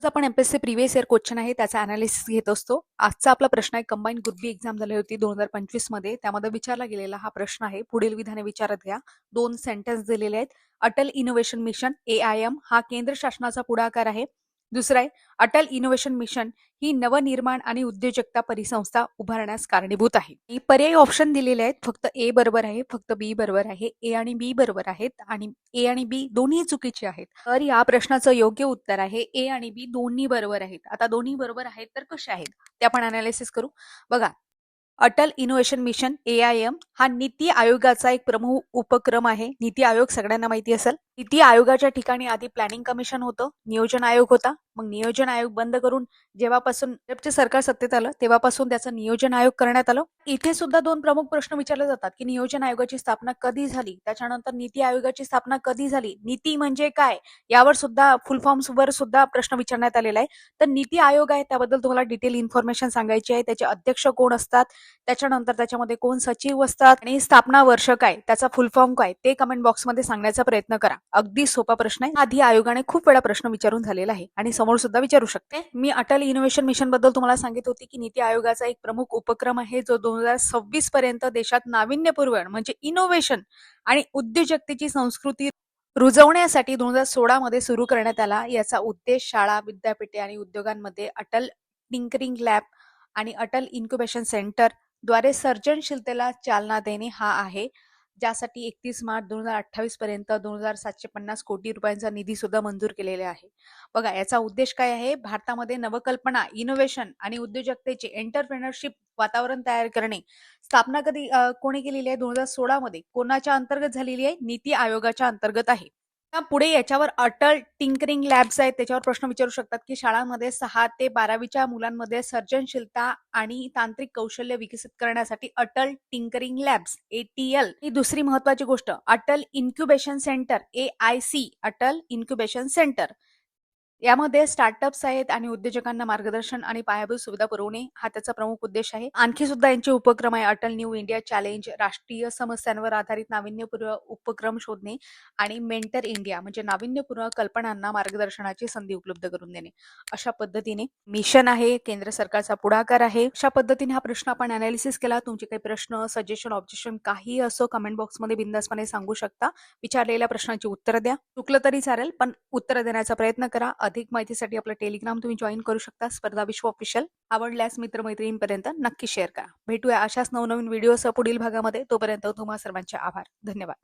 आज आपण MPSC previous year question आहे त्याचा अनालिसिस घेत असतो. आजचा आपला प्रश्न आहे कंबाईन ग्रुप बी एक्झाम झाली होती 2025 मध्ये. त्यामध्ये विचारला गेलेला हा प्रश्न आहे. पुढील विधाने विचारात घ्या. 2 सेंटेन्स दिलेले आहेत. अटल इनोव्हेशन मिशन AIM हा केंद्र शासनाचा पुढाकार आहे. दुसरा आहे अटल इनोव्हेशन मिशन ही नवनिर्माण आणि उद्योजकता परिसंस्था उभारण्यास कारणीभूत आहे. ही पर्यायी ऑप्शन दिलेले आहेत. फक्त ए बरोबर आहे, फक्त बी बरोबर आहे, ए आणि बी बरोबर आहेत आणि ए आणि बी दोन्ही चुकीचे आहेत. तर या प्रश्नाचं योग्य उत्तर आहे ए आणि बी दोन्ही बरोबर आहेत. आता दोन्ही बरोबर आहेत तर कसे आहेत ते आपण अनालिसिस करू. बघा, अटल इनोव्हेशन मिशन AIM हा नीती आयोगाचा एक प्रमुख उपक्रम आहे. नीती आयोग सगळ्यांना माहिती असेल. नीती आयोगाच्या ठिकाणी आधी प्लॅनिंग कमिशन होतं, नियोजन आयोग होता. मग नियोजन आयोग बंद करून जेव्हापासून भाजपचे सरकार सत्तेत आलं तेव्हापासून त्याचं नियोजन आयोग करण्यात आलं. इथे सुद्धा दोन प्रमुख प्रश्न विचारले जातात की नियोजन आयोगाची स्थापना कधी झाली, त्याच्यानंतर नीती आयोगाची स्थापना कधी झाली, नीती म्हणजे काय, यावर सुद्धा फुल फॉर्म्स वर सुद्धा प्रश्न विचारण्यात आलेला आहे. तर नीती आयोग आहे त्याबद्दल तुम्हाला डिटेल इन्फॉर्मेशन सांगायची आहे. त्याचे अध्यक्ष कोण असतात, त्याच्यानंतर त्याच्यामध्ये कोण सचिव असतात आणि स्थापना वर्ष काय, त्याचा फुल फॉर्म काय, ते कमेंट बॉक्समध्ये सांगण्याचा प्रयत्न करा. अगदी सोपा प्रश्न आहे. आधी आयोगाने खूप वेळा प्रश्न विचारून झालेला आहे आणि समोर सुद्धा विचारू शकते. मी अटल इनोव्हेशन मिशन बद्दल तुम्हाला सांगित होती की नीती आयोगाचा एक प्रमुख उपक्रम आहे जो 2026 पर्यंत देशात नाविन्यपूर्ण म्हणजे इनोव्हेशन आणि उद्योजकतेची संस्कृती रुजवण्यासाठी 2016 मध्ये सुरू करण्यात आला. याचा उद्देश शाळा, विद्यापीठे आणि उद्योगांमध्ये अटल टिंकरिंग लॅब आणि अटल इन्क्युबेशन सेंटर द्वारे सर्जनशीलतेला चालना देणे हा आहे, ज्यासाठी 31 मार्च 2028 पर्यंत 2750 कोटी रुपयांचा निधी सुद्धा मंजूर केलेला आहे. बघा, याचा उद्देश काय आहे, भारतामध्ये नवकल्पना, इनोव्हेशन आणि उद्योजकतेचे एंटरप्रेनरशिप वातावरण तयार करणे. स्थापना कधी कोणी केलेली आहे, 2016 मध्ये. कोणाच्या अंतर्गत झालेली आहे, नीती आयोगाच्या अंतर्गत आहे. पुढे याच्यावर अटल टिंकरिंग लॅब्स आहेत, त्याच्यावर प्रश्न विचारू शकतात की शाळांमध्ये 6 ते 12वीच्या मुलांमध्ये सर्जनशीलता आणि तांत्रिक कौशल्य विकसित करण्यासाठी अटल टिंकरिंग लॅब्स ATL ही दुसरी महत्वाची गोष्ट. Atal incubation centre AIC, Atal incubation centre यामध्ये स्टार्टअप्स आहेत आणि उद्योजकांना मार्गदर्शन आणि पायाभूत सुविधा पुरवणे हा त्याचा प्रमुख उद्देश आहे. आणखी सुद्धा यांचे उपक्रम आहे अटल न्यू इंडिया चॅलेंज, राष्ट्रीय समस्यांवर आधारित नाविन्यपूर्ण उपक्रम शोधणे आणि मेंटर इंडिया म्हणजे नाविन्यपूर्ण कल्पनांना मार्गदर्शनाची संधी उपलब्ध करून देणे. अशा पद्धतीने मिशन आहे, केंद्र सरकारचा पुढाकार आहे. अशा पद्धतीने हा प्रश्न आपण अनालिसिस केला. तुमचे काही प्रश्न, सजेशन, ऑब्जेक्शन काही असो कमेंट बॉक्समध्ये बिंदासपणे सांगू शकता. विचारलेल्या प्रश्नांची उत्तर द्या. चुकलं तरी चालेल पण उत्तर देण्याचा प्रयत्न करा. अधिक माहितीसाठी आपलं टेलिग्राम तुम्ही जॉईन करू शकता, स्पर्धा विश्व ऑफिशियल. आवडल्यास मित्रमैत्रिणींपर्यंत नक्की शेअर करा. भेटूया अशाच नवनवीन व्हिडिओसह पुढील भागामध्ये. तोपर्यंत तुम्हा सर्वांचे आभार. धन्यवाद.